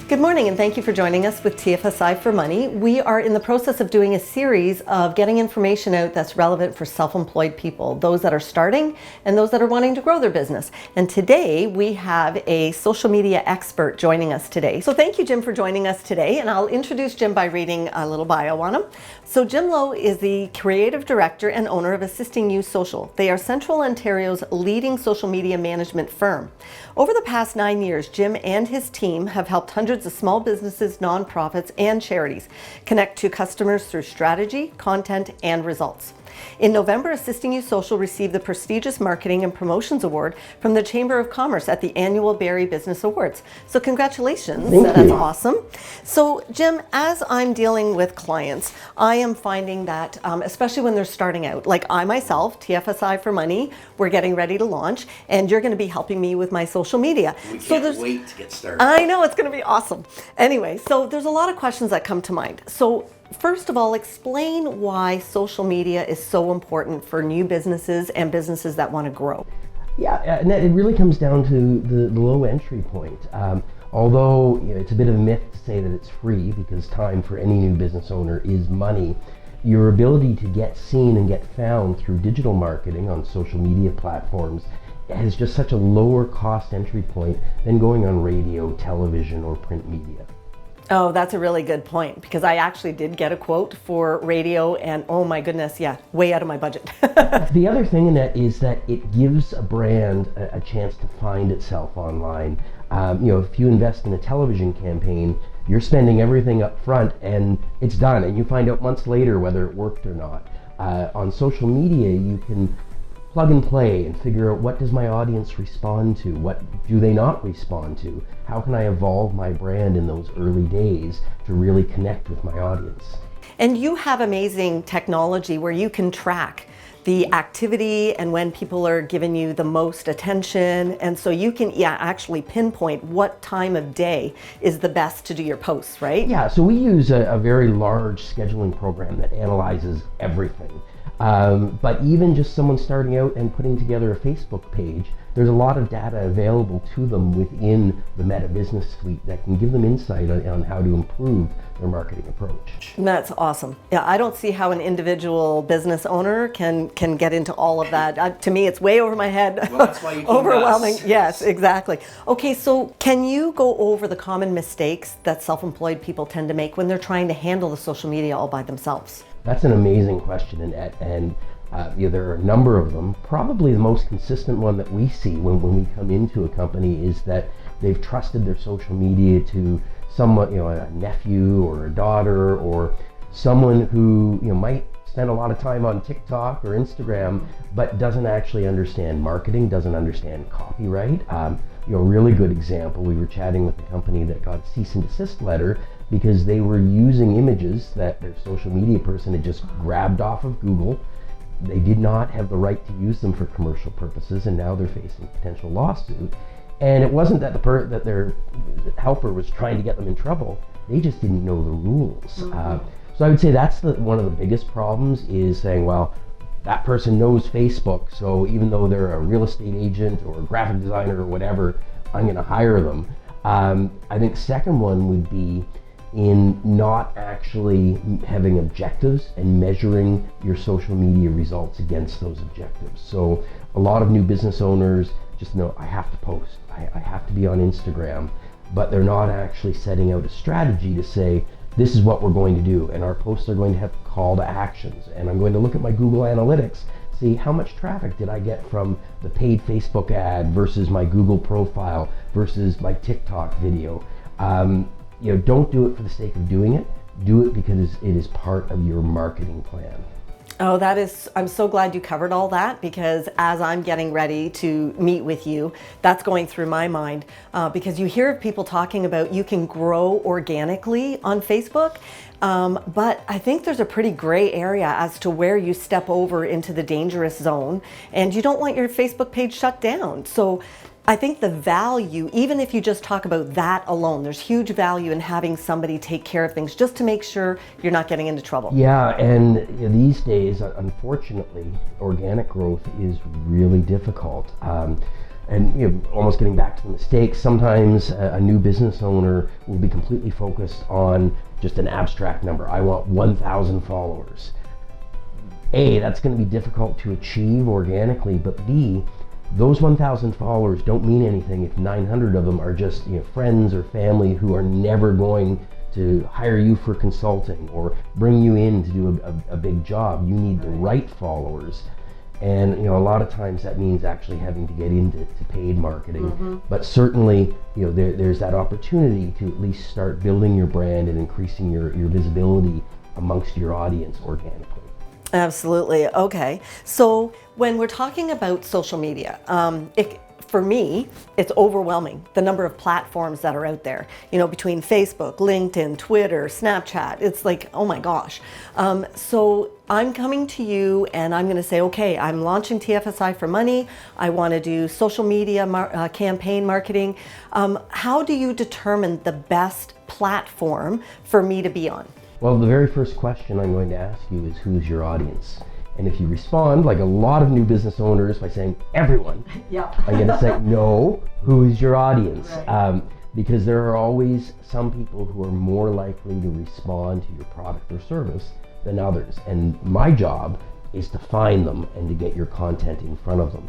Good morning, and thank you for joining us with TFSI4Money. We are in the process of doing a series of getting information out that's relevant for self-employed people, those that are starting and those that are wanting to grow their business. And today we have a social media expert joining us today. So thank you, Jim, for joining us today. And I'll introduce Jim by reading a little bio on him. So Jim Lowe is the creative director and owner of Assisting You Social. They are Central Ontario's leading social media management firm. Over the past 9 years, Jim and his team have helped hundreds of small businesses, nonprofits, and charities connect to customers through strategy, content, and results. In November, Assisting You Social received the prestigious Marketing and Promotions Award from the Chamber of Commerce at the annual Barrie Business Awards. So congratulations, that's awesome. So Jim, as I'm dealing with clients, I am finding that, especially when they're starting out, like I myself, TFSI4Money, we're getting ready to launch, and you're going to be helping me with my social media. We can't wait to get started. I know, it's going to be awesome. Anyway, so there's a lot of questions that come to mind. So first of all, explain why social media is so important for new businesses and businesses that want to grow. Yeah, and it really comes down to the low entry point. Although it's a bit of a myth to say that it's free, because time for any new business owner is money, your ability to get seen and get found through digital marketing on social media platforms has just such a lower cost entry point than going on radio, television, or print media. Oh, that's a really good point, because I actually did get a quote for radio, and oh my goodness, yeah, way out of my budget. The other thing in that is that it gives a brand a chance to find itself online. If you invest in a television campaign, you're spending everything up front and it's done, and you find out months later whether it worked or not. On social media, you can plug and play and figure out, what does my audience respond to? What do they not respond to? How can I evolve my brand in those early days to really connect with my audience? And you have amazing technology where you can track the activity and when people are giving you the most attention. And so you can actually pinpoint what time of day is the best to do your posts, right? Yeah, so we use a very large scheduling program that analyzes everything. But even just someone starting out and putting together a Facebook page, there's a lot of data available to them within the Meta Business Suite that can give them insight on how to improve their marketing approach. That's awesome. Yeah, I don't see how an individual business owner can get into all of that. To me, it's way over my head. Well, that's why you overwhelming. Yes, exactly. Okay, so can you go over the common mistakes that self-employed people tend to make when they're trying to handle the social media all by themselves? That's an amazing question, Annette, and there are a number of them. Probably the most consistent one that we see when we come into a company is that they've trusted their social media to someone, a nephew or a daughter, or someone who might spend a lot of time on TikTok or Instagram, but doesn't actually understand marketing, doesn't understand copyright. A really good example, we were chatting with a company that got a cease and desist letter because they were using images that their social media person had just grabbed off of Google. They did not have the right to use them for commercial purposes, and now they're facing a potential lawsuit. And it wasn't that that their helper was trying to get them in trouble. They just didn't know the rules. So I would say that's one of the biggest problems, is saying, well, that person knows Facebook, so even though they're a real estate agent or a graphic designer or whatever, I'm going to hire them. I think second one would be in not actually having objectives and measuring your social media results against those objectives. So a lot of new business owners just know, I have to post, I have to be on Instagram, but they're not actually setting out a strategy to say, this is what we're going to do, and our posts are going to have call to actions, and I'm going to look at my Google Analytics, see how much traffic did I get from the paid Facebook ad versus my Google profile versus my TikTok video. Don't do it for the sake of doing it. Do it because it is part of your marketing plan. Oh, I'm so glad you covered all that, because as I'm getting ready to meet with you, that's going through my mind, because you hear of people talking about you can grow organically on Facebook, but I think there's a pretty gray area as to where you step over into the dangerous zone, and you don't want your Facebook page shut down. So I think the value, even if you just talk about that alone, there's huge value in having somebody take care of things just to make sure you're not getting into trouble. Yeah, and these days, unfortunately, organic growth is really difficult. And almost getting back to the mistakes, sometimes a new business owner will be completely focused on just an abstract number. I want 1,000 followers. A, that's going to be difficult to achieve organically, but B, those 1,000 followers don't mean anything if 900 of them are just friends or family who are never going to hire you for consulting or bring you in to do a big job. You need the right followers. And a lot of times that means actually having to get into paid marketing. But certainly there's that opportunity to at least start building your brand and increasing your visibility amongst your audience organically. Absolutely. Okay. So when we're talking about social media, for me, it's overwhelming, the number of platforms that are out there, between Facebook, LinkedIn, Twitter, Snapchat. It's like, oh my gosh. So I'm coming to you and I'm going to say, okay, I'm launching TFSI4Money. I want to do social media campaign marketing. How do you determine the best platform for me to be on? Well, the very first question I'm going to ask you is, who's your audience? And if you respond, like a lot of new business owners, by saying everyone, I'm going to say, no, who is your audience? Right. Because there are always some people who are more likely to respond to your product or service than others. And my job is to find them and to get your content in front of them.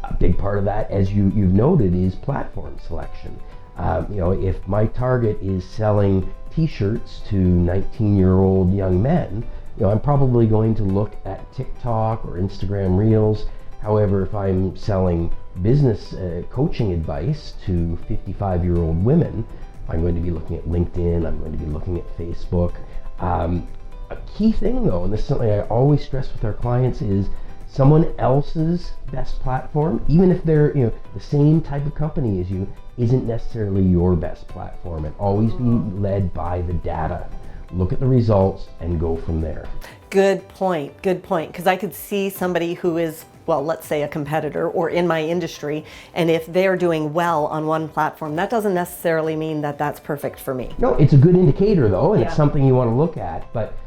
A big part of that, as you've noted, is platform selection. If my target is selling t-shirts to 19-year-old young men, I'm probably going to look at TikTok or Instagram Reels. However, if I'm selling business coaching advice to 55-year-old women, I'm going to be looking at LinkedIn, I'm going to be looking at Facebook. A key thing though, and this is something I always stress with our clients, is someone else's best platform, even if they're the same type of company as you, isn't necessarily your best platform. And always be led by the data. Look at the results and go from there. Good point, good point. Because I could see somebody who is, well, let's say a competitor or in my industry, and if they're doing well on one platform, that doesn't necessarily mean that that's perfect for me. No, it's a good indicator though, and it's something you want to look at, but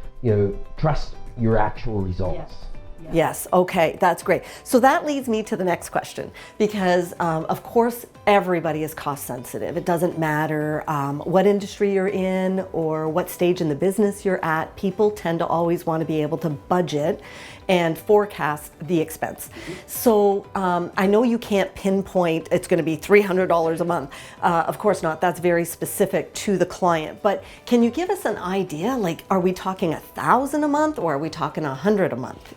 trust your actual results. Yes, okay, that's great. So that leads me to the next question, because of course everybody is cost sensitive. It doesn't matter what industry you're in or what stage in the business you're at. People tend to always want to be able to budget and forecast the expense. So I know you can't pinpoint it's going to be $300 a month. Of course not. That's very specific to the client. But can you give us an idea? Like, are we talking 1,000 a month or are we talking 100 a month?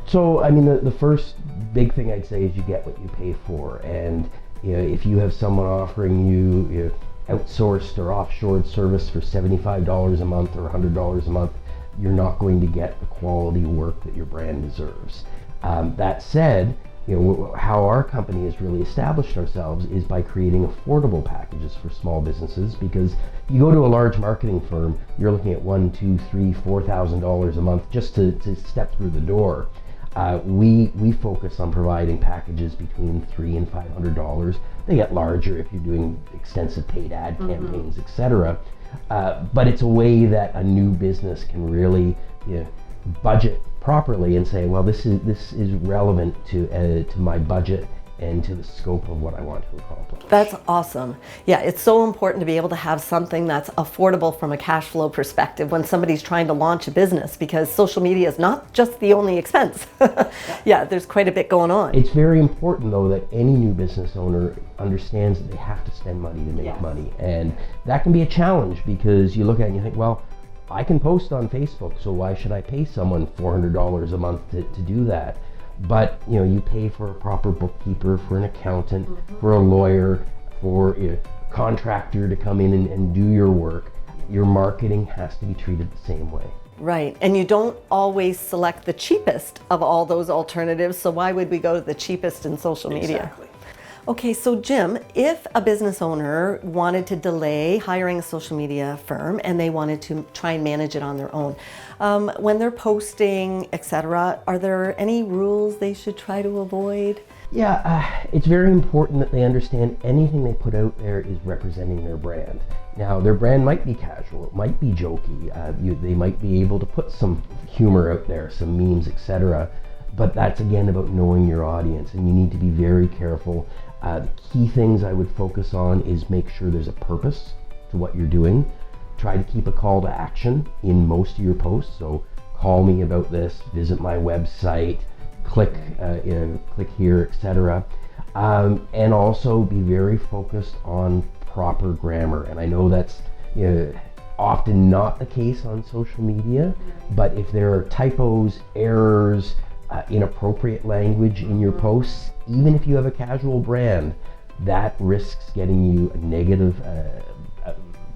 So I mean, the first big thing I'd say is you get what you pay for. And if you have someone offering you outsourced or offshored service for $75 a month or $100 a month, you're not going to get the quality work that your brand deserves. That said, how our company has really established ourselves is by creating affordable packages for small businesses. Because you go to a large marketing firm, you're looking at $1,000, $2,000, $3,000, $4,000 a month just to step through the door. We focus on providing packages between $300 and $500. They get larger if you're doing extensive paid ad campaigns, etc. But it's a way that a new business can really budget properly and say, well, this is relevant to my budget and to the scope of what I want to accomplish. That's awesome. Yeah, it's so important to be able to have something that's affordable from a cash flow perspective when somebody's trying to launch a business, because social media is not just the only expense. Yeah, there's quite a bit going on. It's very important though that any new business owner understands that they have to spend money to make money. And that can be a challenge, because you look at it and you think, well, I can post on Facebook, so why should I pay someone $400 a month to do that? But you pay for a proper bookkeeper, for an accountant, for a lawyer, for a contractor to come in and do your work. Your marketing has to be treated the same way. Right, and you don't always select the cheapest of all those alternatives, so why would we go to the cheapest in social media? Exactly. Okay, so Jim, if a business owner wanted to delay hiring a social media firm and they wanted to try and manage it on their own, when they're posting, etc., are there any rules they should try to avoid? Yeah, it's very important that they understand anything they put out there is representing their brand. Now, their brand might be casual, it might be jokey, they might be able to put some humor out there, some memes, etc. but that's again about knowing your audience, and you need to be very careful. The key things I would focus on is make sure there's a purpose to what you're doing. Try to keep a call to action in most of your posts. So call me about this, visit my website, click here, etc. And also be very focused on proper grammar. And I know that's often not the case on social media, but if there are typos, errors, inappropriate language in your posts, even if you have a casual brand, that risks getting you a negative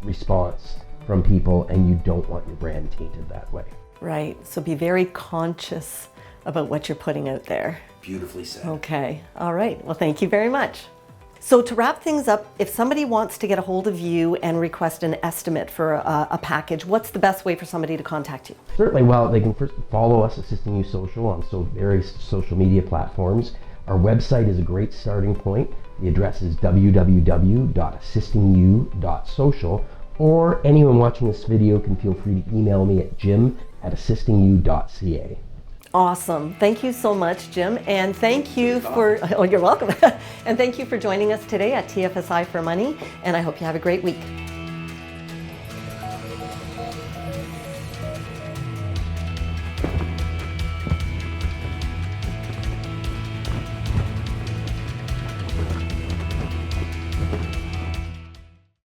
response from people, and you don't want your brand tainted that way. Right, so be very conscious about what you're putting out there. Beautifully said. Okay, all right, well thank you very much. So to wrap things up, if somebody wants to get a hold of you and request an estimate for a package, what's the best way for somebody to contact you? Certainly, well, they can first follow us, Assisting You Social, on various social media platforms. Our website is a great starting point. The address is www.assistingyou.social, or anyone watching this video can feel free to email me at jim@assistingyou.ca. Awesome. Thank you so much, Jim. And thank you for, oh, you're welcome. And thank you for joining us today at TFSI for Money. And I hope you have a great week.